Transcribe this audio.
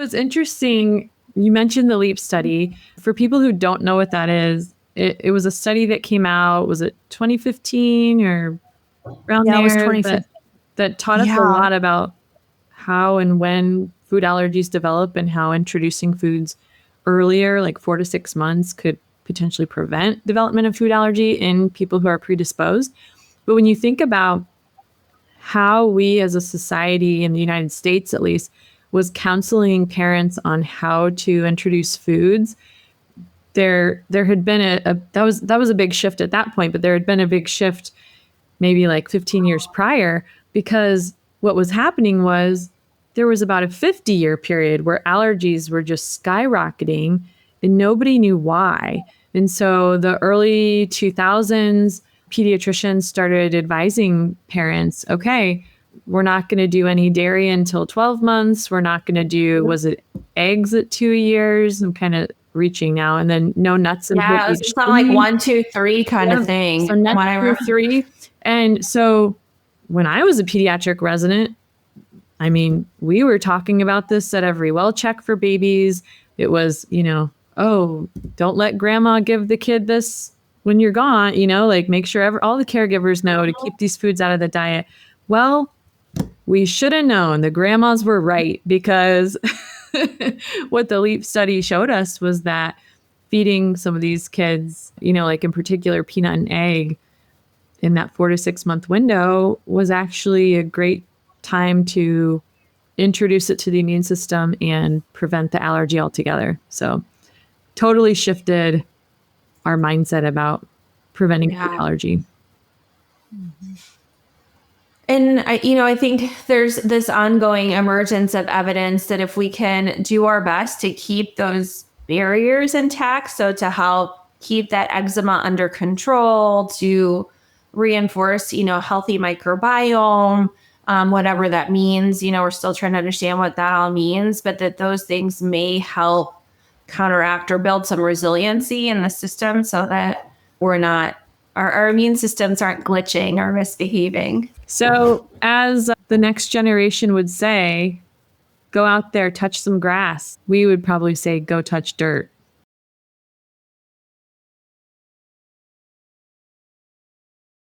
It's interesting. You mentioned the LEAP study. For people who don't know what that is, it was a study that came out, was it 2015 or around Yeah, it was there, 2015. that taught us a lot about how and when food allergies develop and how introducing foods earlier, like 4 to 6 months, could potentially prevent development of food allergy in people who are predisposed. But when you think about how we as a society in the United States, at least, was counseling parents on how to introduce foods, there had been that was a big shift at that point, but there had been a big shift maybe like 15 years prior, because what was happening was there was about a 50-year period where allergies were just skyrocketing and nobody knew why. And so the early 2000s, pediatricians started advising parents, okay, we're not going to do any dairy until 12 months. We're not going to do, was it eggs at 2 years? I'm kind of reaching now. And then no nuts until Yeah, it's not like 1, 2, 3 kind of thing. So nuts through 3. And so when I was a pediatric resident, I mean, we were talking about this at every well check for babies. It was, oh, don't let grandma give the kid this when you're gone, like make sure all the caregivers know to keep these foods out of the diet. Well, we should have known. The grandmas were right, because what the LEAP study showed us was that feeding some of these kids, like in particular peanut and egg in that 4 to 6 month window was actually a great time to introduce it to the immune system and prevent the allergy altogether. So totally shifted our mindset about preventing food allergy. Mm-hmm. And I think there's this ongoing emergence of evidence that if we can do our best to keep those barriers intact, so to help keep that eczema under control, to reinforce, healthy microbiome, whatever that means, we're still trying to understand what that all means, but that those things may help counteract or build some resiliency in the system so that we're not, our immune systems aren't glitching or misbehaving. So as the next generation would say, go out there, touch some grass. We would probably say, go touch dirt.